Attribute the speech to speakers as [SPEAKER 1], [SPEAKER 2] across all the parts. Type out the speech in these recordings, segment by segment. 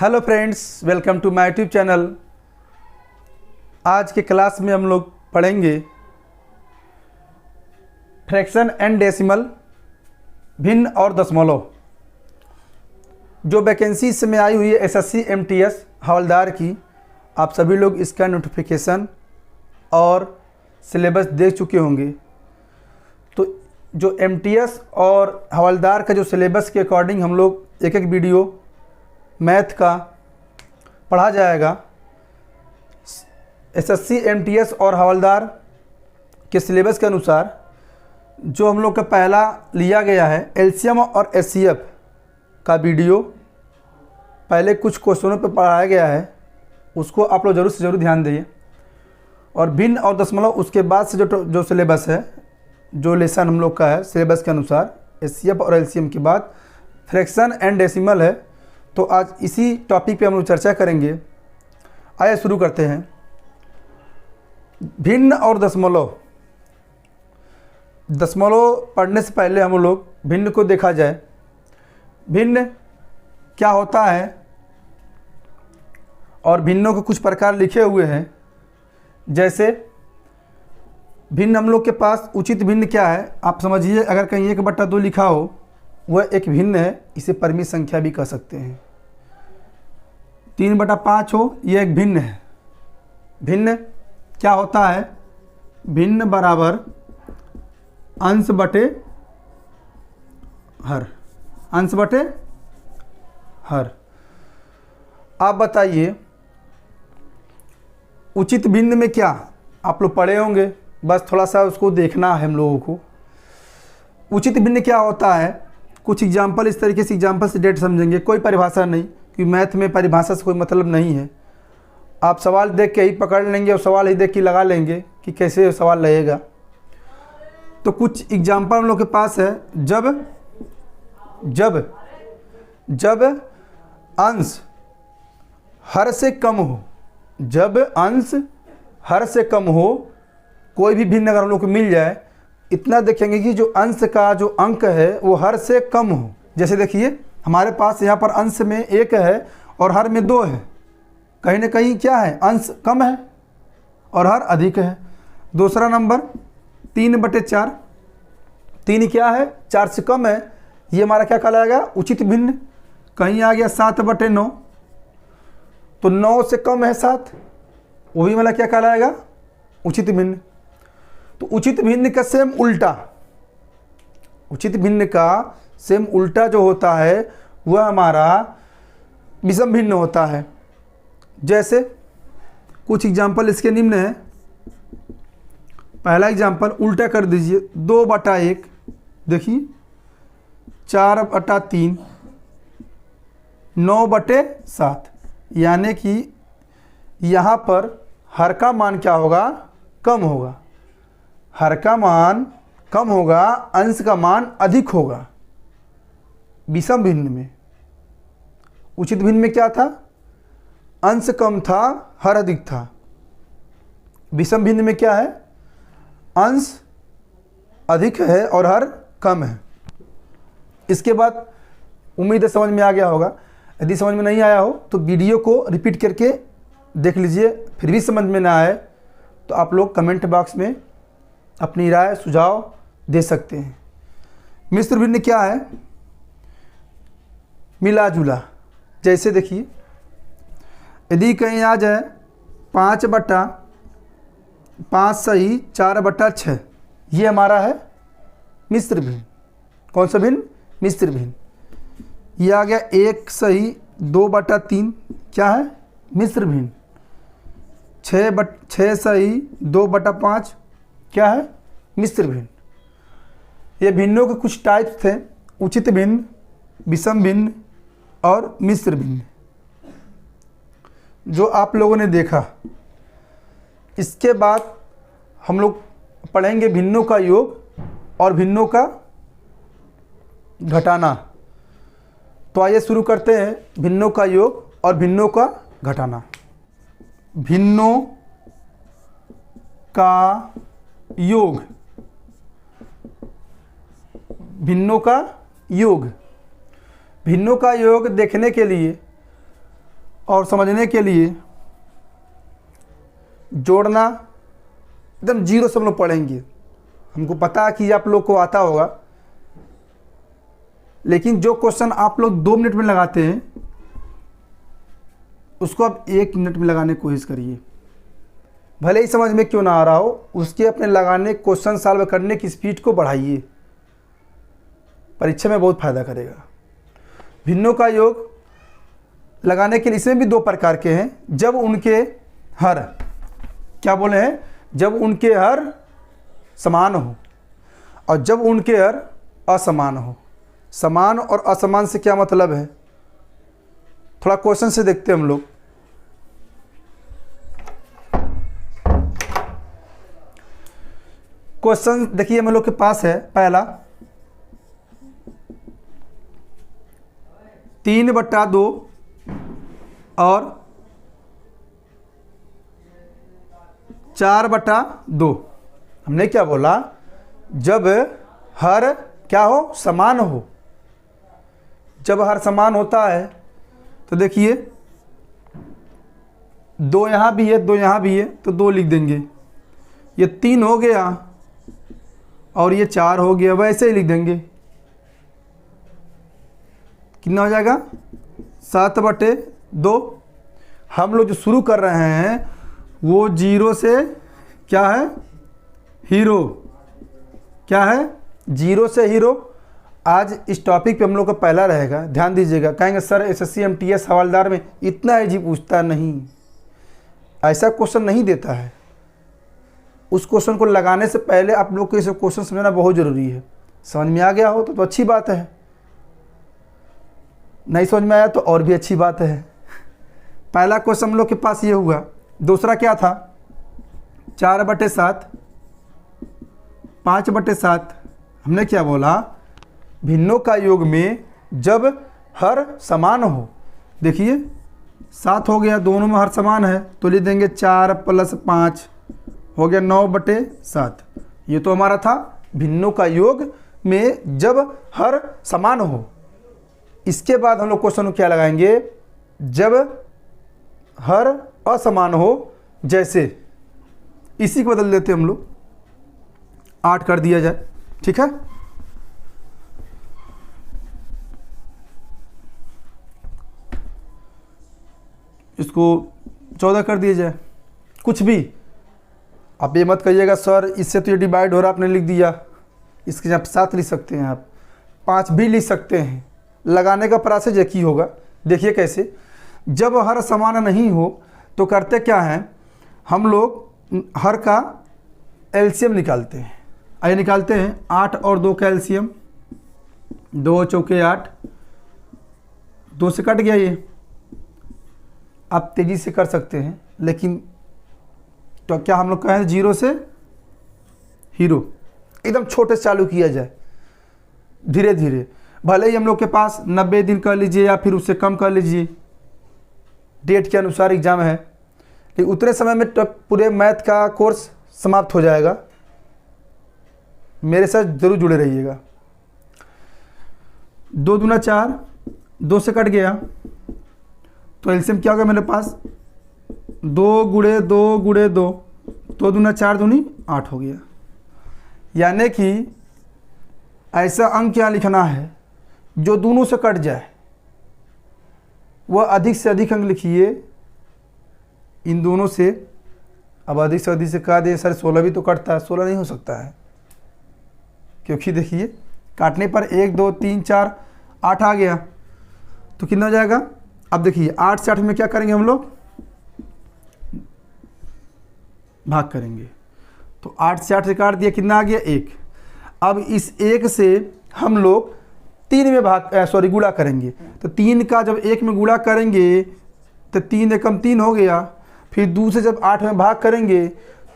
[SPEAKER 1] Hello friends, welcome to my YouTube channel. आज के class में हम लोग पढ़ेंगे फ्रैक्शन एंड डेसिमल, भिन्न और दशमलव। जो वैकेंसी इस समय आई हुई है एसएससी एमटीएस हवलदार की, आप सभी लोग इसका नोटिफिकेशन और सिलेबस देख चुके होंगे। तो जो एमटीएस और हवलदार का जो सिलेबस के अकॉर्डिंग हम लोग एक एक वीडियो मैथ का पढ़ा जाएगा। एसएससी एमटीएस और हवलदार के सिलेबस के अनुसार जो हम लोग का पहला लिया गया है एलसीएम और एचसीएफ का वीडियो, पहले कुछ क्वेश्चनों पर पढ़ाया गया है, उसको आप लोग ज़रूर से ज़रूर ध्यान दीजिए। और भिन्न और दशमलव उसके बाद से जो सिलेबस है, जो लेसन हम लोग का है सिलेबस के अनुसार एचसीएफ और एलसीएम के बाद फ्रैक्शन एंड डेसिमल है। तो आज इसी टॉपिक पे हम लोग चर्चा करेंगे। आइए शुरू करते हैं। भिन्न और दशमलव। दशमलव पढ़ने से पहले हम लोग भिन्न को देखा जाए। भिन्न क्या होता है और भिन्नों के कुछ प्रकार लिखे हुए हैं। जैसे भिन्न हम लोग के पास उचित भिन्न क्या है, आप समझिए। अगर कहीं 1/2 लिखा हो वह एक भिन्न है, इसे परिमित संख्या भी कह सकते हैं। 3/5 हो, यह एक भिन्न है। भिन्न क्या होता है? भिन्न बराबर अंश बटे हर। अंश बटे हर। आप बताइए उचित भिन्न में क्या, आप लोग पढ़े होंगे, बस थोड़ा सा उसको देखना है हम लोगों को। उचित भिन्न क्या होता है? कुछ एग्जाम्पल इस तरीके से, एग्जाम्पल से डेट समझेंगे, कोई परिभाषा नहीं, क्योंकि मैथ में परिभाषा से कोई मतलब नहीं है। आप सवाल देख के ही पकड़ लेंगे और सवाल ही देख के लगा लेंगे कि कैसे सवाल रहेगा। तो कुछ एग्जाम्पल हम लोग के पास है। जब अंश हर से कम हो, जब अंश हर से कम हो, कोई भी भिन्न अगर हम लोग को मिल जाए, इतना देखेंगे कि जो अंश का जो अंक है वो हर से कम हो। जैसे देखिए हमारे पास यहाँ पर अंश में 1 है और हर में 2 है। कहीं ना कहीं क्या है, अंश कम है और हर अधिक है। दूसरा नंबर 3/4। 3 क्या है, 4 से कम है, ये हमारा क्या कहलाएगा, उचित भिन्न। कहीं आ गया 7/9, तो 9 से कम है 7, वो भी मतलब क्या कहलाएगा, उचित भिन्न। तो उचित भिन्न का सेम उल्टा, उचित भिन्न का सेम उल्टा जो होता है वह हमारा विषम भिन्न होता है। जैसे कुछ एग्जाम्पल इसके निम्न है। पहला एग्जाम्पल उल्टा कर दीजिए, 2/1, देखिए 4/3, 9/7। यानी कि यहाँ पर हर का मान क्या होगा, कम होगा। हर का मान कम होगा, अंश का मान अधिक होगा विषम भिन्न में। उचित भिन्न में क्या था, अंश कम था, हर अधिक था। विषम भिन्न में क्या है, अंश अधिक है और हर कम है। इसके बाद उम्मीद है समझ में आ गया होगा। यदि समझ में नहीं आया हो तो वीडियो को रिपीट करके देख लीजिए। फिर भी समझ में ना आए तो आप लोग कमेंट बॉक्स में अपनी राय सुझाव दे सकते हैं। मिश्र भिन्न क्या है, मिला जुला। जैसे देखिए यदि कहीं आ जाए 5/5 सही 4/6, ये हमारा है मिश्र भिन्न। कौन सा भिन्न, मिश्र भिन्न। ये आ गया 1 सही 2/3, क्या है, मिश्र भिन्न। 6 सही 2/5, क्या है, मिश्र भिन्न। ये भिन्नों के कुछ टाइप्स थे, उचित भिन्न, विषम भिन्न और मिश्र भिन्न, जो आप लोगों ने देखा। इसके बाद हम लोग पढ़ेंगे भिन्नों का योग और भिन्नों का घटाना। तो आइए शुरू करते हैं, भिन्नों का योग और भिन्नों का घटाना। भिन्नों का योग, भिन्नों का योग। भिन्नों का योग देखने के लिए और समझने के लिए जोड़ना एकदम जीरो से हम लोग पढ़ेंगे। हमको पता है कि आप लोग को आता होगा, लेकिन जो क्वेश्चन आप लोग 2 मिनट में लगाते हैं उसको आप 1 मिनट में लगाने की कोशिश करिए। भले ही समझ में क्यों ना आ रहा हो, उसके अपने लगाने क्वेश्चन सॉल्व करने की स्पीड को बढ़ाइए, परीक्षा में बहुत फायदा करेगा। भिन्नों का योग लगाने के लिए इसमें भी 2 प्रकार के हैं। जब उनके हर, क्या बोले हैं, जब उनके हर समान हो और जब उनके हर असमान हो। समान और असमान से क्या मतलब है, थोड़ा क्वेश्चन से देखते हैं हम लोग। क्वेश्चन देखिए हम लोग के पास है, पहला 3/2 और 4/2। हमने क्या बोला, जब हर क्या हो, समान हो। जब हर समान होता है तो देखिए 2 यहाँ भी है, 2 यहाँ भी है, तो 2 लिख देंगे। ये 3 हो गया और ये 4 हो गया, वैसे ही लिख देंगे। कितना हो जाएगा, 7/2। हम लोग जो शुरू कर रहे हैं वो 0 से क्या है, हीरो। क्या है, 0 से हीरो। आज इस टॉपिक पे हम लोग का पहला रहेगा, ध्यान दीजिएगा। कहेंगे सर एसएससी एमटीएस हवालदार में इतना इजी पूछता नहीं, ऐसा क्वेश्चन नहीं देता है। उस क्वेश्चन को लगाने से पहले आप लोग को ये क्वेश्चन समझना बहुत ज़रूरी है। समझ में आ गया हो तो अच्छी बात है, नहीं समझ में आया तो और भी अच्छी बात है। पहला क्वेश्चन हम लोग के पास ये हुआ। दूसरा क्या था, 4/7, 5/7। हमने क्या बोला, भिन्नों का योग में जब हर समान हो। देखिए 7 हो गया, दोनों में हर समान है तो लिख देंगे 4 + 5 हो गया 9/7। ये तो हमारा था भिन्नों का योग में जब हर समान हो। इसके बाद हम लोग क्वेश्चन को क्या लगाएंगे, जब हर असमान हो। जैसे इसी को बदल देते हम लोग, 8 कर दिया जाए, ठीक है। इसको 14 कर दिया जाए, कुछ भी। आप ये मत कहिएगा सर इससे तो ये डिवाइड हो रहा, आपने लिख दिया। इसके आप 7 लिख सकते हैं, आप 5 भी लिख सकते हैं। लगाने का प्रोसेस एक ही होगा। देखिए कैसे, जब हर समान नहीं हो तो करते क्या हैं, हम लोग हर का एलसीएम निकालते हैं। आइए निकालते हैं, 8 और 2 का एलसीएम, 2 चौके 8, 2 से कट गया ये। आप तेज़ी से कर सकते हैं, लेकिन तो क्या हम लोग कहें 0 से हीरो, एकदम छोटे से चालू किया जाए, धीरे धीरे। भले ही हम लोग के पास 90 दिन कर लीजिए या फिर उससे कम कर लीजिए, डेट के अनुसार एग्ज़ाम है, लेकिन उतने समय में तो पूरे मैथ का कोर्स समाप्त हो जाएगा। मेरे साथ ज़रूर जुड़े रहिएगा। 2 दूना 4, 2 से कट गया तो एलसीएम क्या होगा मेरे पास, 2 × 2 × 2, 2 दूना 4 दूनी 8 हो गया। यानी कि ऐसा अंक क्या लिखना है जो दोनों से कट जाए, वह अधिक से अधिक अंक लिखिए इन दोनों से। अब अधिक से अधिक से कहा दे सर 16 भी तो कटता है, 16 नहीं हो सकता है, क्योंकि देखिए काटने पर 1 2 3 4 8 आ गया, तो कितना हो जाएगा। अब देखिए 8 से 8 में क्या करेंगे हम लोग, भाग करेंगे, तो 8 से 8 से काट दिया, कितना आ गया 1। अब इस 1 से हम लोग 3 में गुणा करेंगे, तो 3 का जब 1 में गुणा करेंगे तो 3 एकम 3 हो गया। फिर 2 से जब 8 में भाग करेंगे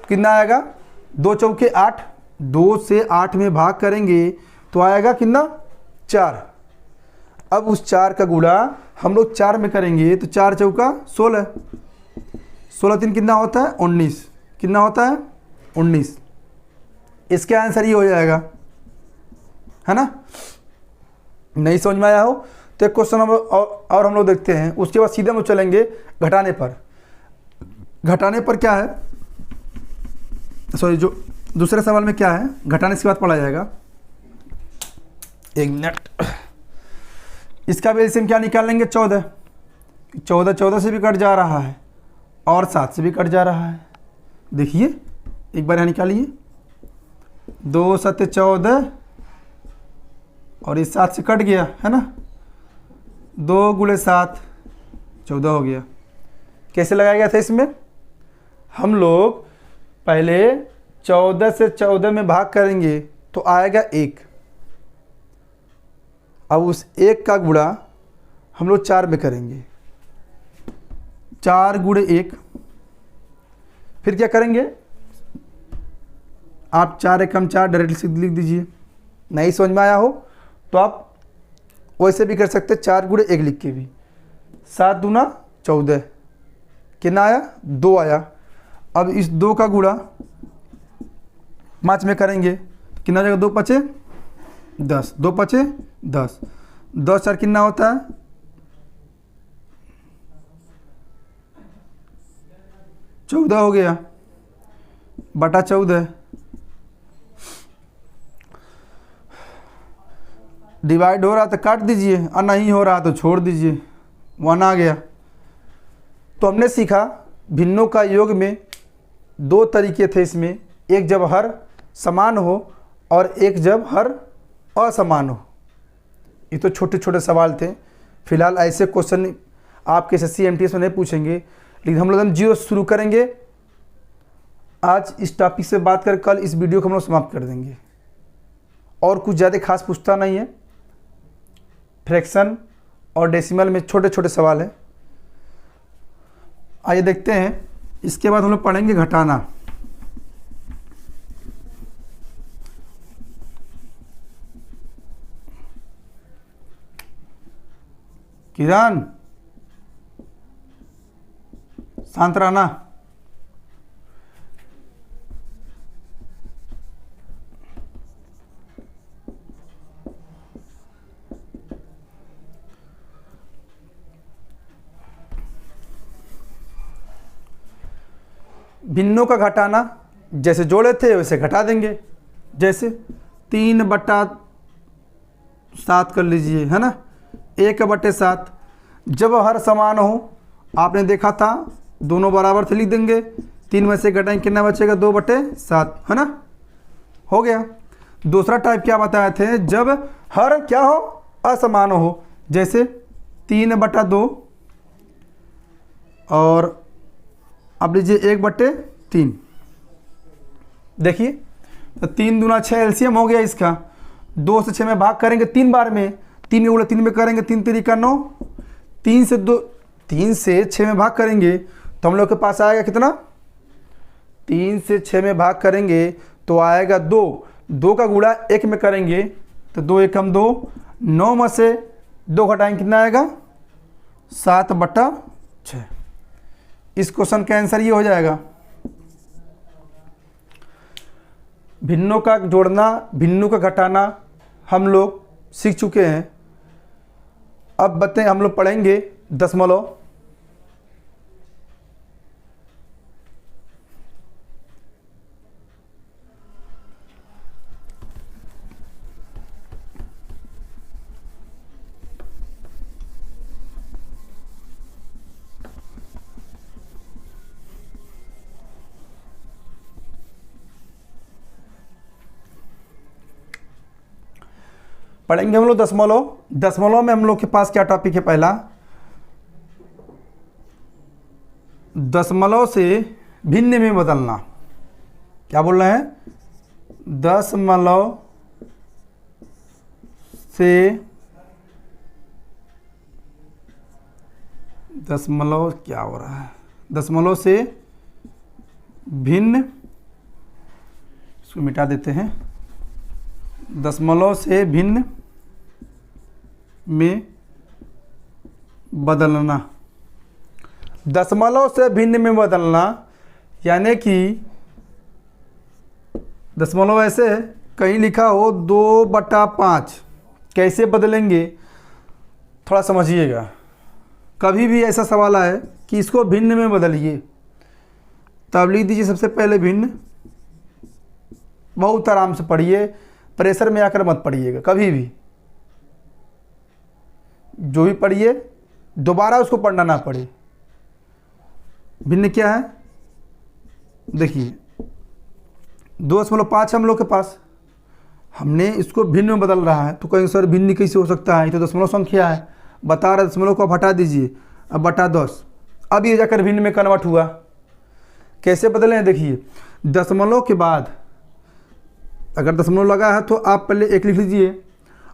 [SPEAKER 1] कितना आएगा, 2 चौके 8, 2 से 8 में भाग करेंगे तो आएगा कितना 4। अब उस 4 का गुणा हम लोग 4 में करेंगे तो 4 चौका 16, 16 3 कितना होता है 19, कितना होता है 19। इसका आंसर ये हो जाएगा, है ना। नहीं समझ में आया हो तो एक क्वेश्चन और हम लोग देखते हैं, उसके बाद सीधे हम लोग चलेंगे घटाने पर। घटाने पर क्या है, सॉरी, जो दूसरे सवाल में क्या है, घटाने के बाद पढ़ा जाएगा। एक मिनट, इसका भी एलसीएम क्या निकाल लेंगे, 14। 14 से भी कट जा रहा है और 7 से भी कट जा रहा है। देखिए एक बार यहाँ निकालिए, 2 7 14 और इस 7 से कट गया है ना, 2 × 7 14 हो गया। कैसे लगाया गया था इसमें, हम लोग पहले 14 से 14 में भाग करेंगे तो आएगा 1। अब उस 1 का गुणा हम लोग 4 में करेंगे, 4 × 1। फिर क्या करेंगे, आप 4 एकम 4 डायरेक्टली लिख दीजिए। नहीं समझ में आया हो तो आप वैसे भी कर सकते, 4 × 1 लिख के भी। 7 दूना 14, कितना आया, 2 आया। अब इस 2 का गुणा 5 में करेंगे तो कितना हो जाएगा, 2 × 5 = 10, 2 × 5 = 10, 10 4 कितना होता है, 14 हो गया, बटा 14। डिवाइड हो रहा तो काट दीजिए और नहीं हो रहा तो छोड़ दीजिए, 1 आ गया। तो हमने सीखा भिन्नों का योग में 2 तरीके थे इसमें, एक जब हर समान हो और एक जब हर असमान हो। ये तो छोटे छोटे सवाल थे, फिलहाल ऐसे क्वेश्चन आपके SSC MTS में नहीं पूछेंगे, लेकिन हम लोग एकदम जीरो शुरू करेंगे। आज इस टॉपिक से बात कर कल इस वीडियो को हम लोग समाप्त कर देंगे। और कुछ ज़्यादा खास पूछता नहीं है, फ्रैक्शन और डेसिमल में छोटे छोटे सवाल हैं। आइए देखते हैं, इसके बाद हम लोग पढ़ेंगे घटाना। किरण शांत रहना। भिन्नों का घटाना जैसे जोड़े थे वैसे घटा देंगे, जैसे 3/7 कर लीजिए, है ना, 1/7। जब हर समान हो, आपने देखा था दोनों बराबर थे, लिख देंगे, 3 में से घटाएंगे कितना बचेगा, 2/7, है ना, हो गया। दूसरा टाइप क्या बताए थे, जब हर क्या हो, असमान हो, जैसे 3/2 और अब लीजिए 1/3। देखिए तो 3 दूना 6 एलसीएम हो गया इसका। 2 से 6 में भाग करेंगे 3 बार में, 3 के गुणा 3 में करेंगे, 3 3 = 9। 3 से 6 में भाग करेंगे तो हम लोग के पास आएगा कितना, 3 से 6 में भाग करेंगे तो आएगा 2। 2 का गुणा 1 में करेंगे तो 2 एकम 2, 9 में से 2 घटाएंगे कितना आएगा, 7/6। इस क्वेश्चन का आंसर ये हो जाएगा। भिन्नों का जोड़ना, भिन्नों का घटाना हम लोग सीख चुके हैं। अब बताएं, हम लोग पढ़ेंगे दशमलव। पढ़ेंगे हम लोग दशमलव। दशमलव में हम लोग के पास क्या टॉपिक है, पहला दशमलव से भिन्न में बदलना। क्या बोल रहे हैं, दशमलव से, दशमलव क्या हो रहा है, दशमलव से भिन्न, इसको मिटा देते हैं, दशमलव से भिन्न में बदलना। दशमलव से भिन्न में बदलना यानी कि दशमलव ऐसे कहीं लिखा हो 2/5, कैसे बदलेंगे, थोड़ा समझिएगा, कभी भी ऐसा सवाल आए कि इसको भिन्न में बदलिए, तब लिख दीजिए सबसे पहले भिन्न। बहुत आराम से पढ़िए, प्रेशर में आकर मत पढ़िएगा कभी भी। जो भी पढ़िए दोबारा उसको पढ़ना ना पड़े। भिन्न क्या है, देखिए 2.5 हम लोग के पास, हमने इसको भिन्न में बदल रहा है, तो कहेंगे सर भिन्न कैसे हो सकता है, ये तो दशमलव संख्या है, बता रहे दशमलव को आप हटा दीजिए, अब बटा 10, अब ये जाकर भिन्न में कन्वर्ट हुआ। कैसे बदले हैं, देखिए दशमलव के बाद अगर दशमलव लगा है तो आप पहले 1 लिख लीजिए,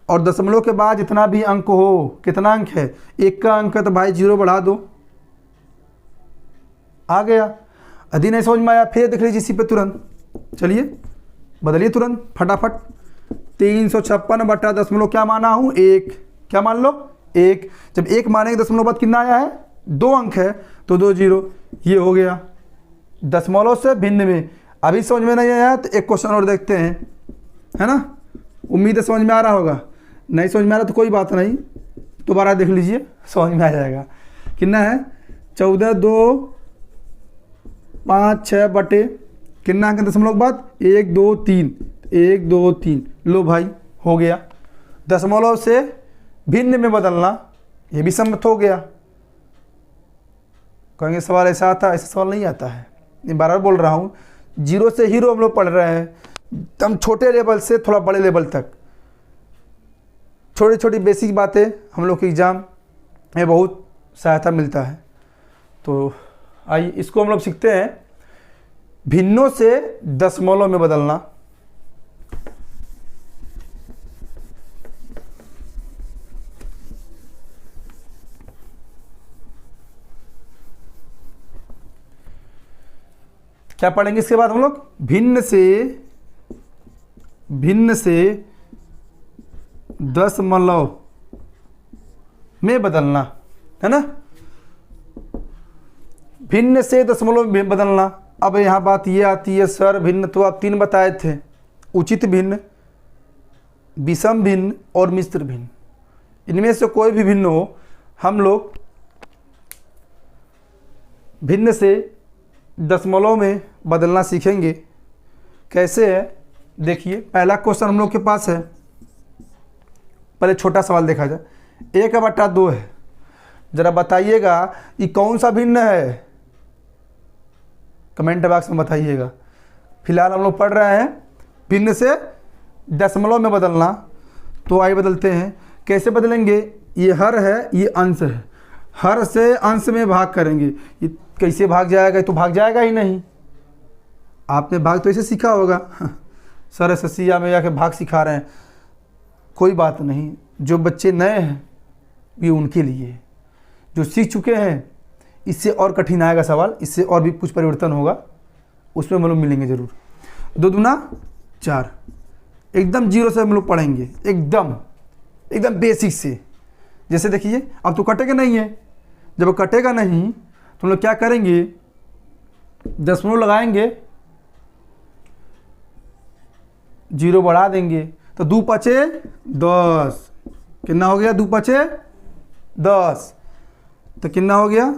[SPEAKER 1] और दशमलव के बाद जितना भी अंक हो, कितना अंक है, 1 का अंक है तो भाई 0 बढ़ा दो, आ गया। यदि नहीं समझ में आया फिर देख लीजिए इसी पे तुरंत, चलिए बदलिए तुरंत फटाफट। 356 बटा दशमलव क्या माना हूँ 1, क्या मान लो 1, जब 1 मानेंगे दशमलव बाद कितना आया है 2 अंक है तो 2 0, ये हो गया दशमलव से भिन्न में। अभी समझ में नहीं आया तो एक क्वेश्चन और देखते हैं, है ना, उम्मीद है समझ में आ रहा होगा। नहीं समझ में आ रहा तो कोई बात नहीं, दोबारा देख लीजिए समझ में आ जाएगा। कितना है 14 2 5 6 बटे कितना अंक दशमलव के बाद 1 2 3, 1 2 3, लो भाई हो गया। दशमलव से भिन्न में बदलना ये भी सम्मत हो गया। कहेंगे सवाल ऐसा आता है, ऐसा सवाल नहीं आता है, ये बार बार बोल रहा हूँ। 0 से हीरो हम लोग पढ़ रहे हैं, एकदम छोटे लेवल से थोड़ा बड़े लेवल तक छोटी छोटी बेसिक बातें हम लोग के एग्ज़ाम में बहुत सहायता मिलता है। तो आइए इसको हम लोग सीखते हैं, भिन्नों से दशमलव में बदलना। क्या पढ़ेंगे इसके बाद हम लोग, भिन्न से दशमलव में बदलना, है ना, भिन्न से दशमलव में बदलना। अब यहाँ बात ये आती है सर भिन्न तो आप 3 बताए थे, उचित भिन्न, विषम भिन्न और मिश्र भिन्न। इनमें से कोई भी भिन्न हो, हम लोग भिन्न से दशमलव में बदलना सीखेंगे। कैसे है देखिए, पहला क्वेश्चन हम लोग के पास है, पहले छोटा सवाल देखा जाए। 1/2 है, जरा बताइएगा ये कौन सा भिन्न है, कमेंट बॉक्स में बताइएगा। फिलहाल हम लोग पढ़ रहे हैं भिन्न से दशमलव में बदलना, तो आइए बदलते हैं। कैसे बदलेंगे, ये हर है ये अंश है, हर से अंश में भाग करेंगे। ये कैसे भाग जाएगा, तो भाग जाएगा ही नहीं। आपने भाग तो ऐसे सीखा होगा सर एसएससी में जाके भाग सिखा रहे हैं, कोई बात नहीं। जो बच्चे नए हैं ये उनके लिए, जो सीख चुके हैं इससे और कठिन आएगा सवाल, इससे और भी कुछ परिवर्तन होगा, उसमें हम लोग मिलेंगे ज़रूर। 2 दूना 4, एकदम 0 से हम लोग पढ़ेंगे, एकदम बेसिक से। जैसे देखिए अब तो कटेगा नहीं है, जब कटेगा नहीं तो हम लोग क्या करेंगे, दशमलव लगाएंगे, 0 बढ़ा देंगे, तो 2 5 10, कितना हो गया 2 5 10, तो कितना हो गया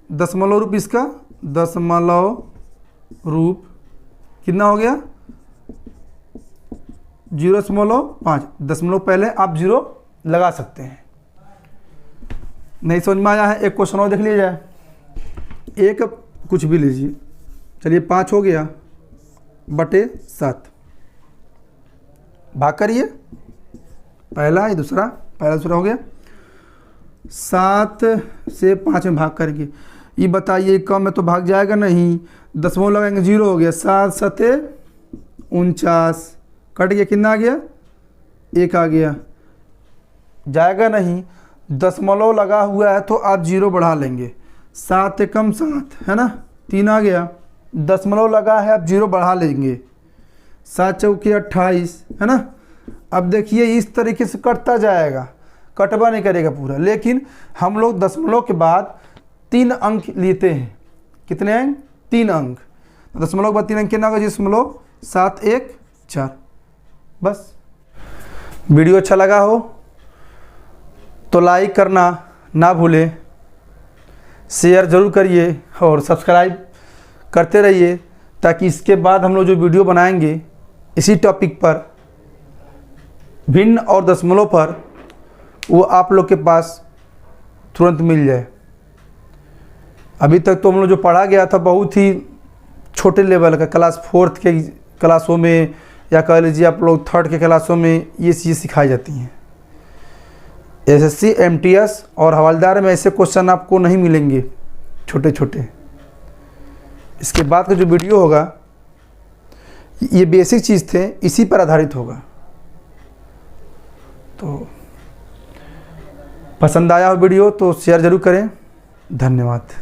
[SPEAKER 1] दशमलव रूप इसका, दशमलव रूप कितना हो गया 0.5, दशमलव पहले आप 0 लगा सकते हैं। नहीं समझ में आया है, एक क्वेश्चन और देख लिया जाए, एक कुछ भी लीजिए, चलिए 5 हो गया बटे 7, भाग करिए, पहला ये दूसरा, पहला दूसरा हो गया, 7 से 5 में भाग करेंगे। ये बताइए कम है तो भाग जाएगा नहीं, दशमलव लगाएंगे 0 हो गया, 7 7 49, कट गया, कितना आ गया 1 आ गया, जाएगा नहीं। दशमलव लगा हुआ है तो आप 0 बढ़ा लेंगे, 7 कम 7 है ना, 3 आ गया, दशमलव लगा है आप 0 बढ़ा लेंगे, 7 चौके 28 है ना। अब देखिए इस तरीके से कटता जाएगा, कटवा नहीं करेगा पूरा, लेकिन हम लोग दशमलव के बाद 3 अंक लेते हैं। कितने अंक, 3 अंक, दशमलव के बाद 3 अंक कितना होगा, 0.7 1 4। बस वीडियो अच्छा लगा हो तो लाइक करना ना भूलें, शेयर ज़रूर करिए और सब्सक्राइब करते रहिए, ताकि इसके बाद हम लोग जो वीडियो बनाएंगे इसी टॉपिक पर, भिन्न और दशमलव पर, वो आप लोग के पास तुरंत मिल जाए। अभी तक तो हम लोग जो पढ़ा गया था बहुत ही छोटे लेवल का, क्लास 4 के क्लासों में या कह लीजिए आप लोग 3rd के क्लासों में ये चीज़ सिखाई जाती हैं। एसएससी, एमटीएस और हवलदार में ऐसे क्वेश्चन आपको नहीं मिलेंगे छोटे छोटे। इसके बाद का जो वीडियो होगा ये बेसिक चीज़ थे, इसी पर आधारित होगा। तो पसंद आया हो वीडियो तो शेयर ज़रूर करें। धन्यवाद।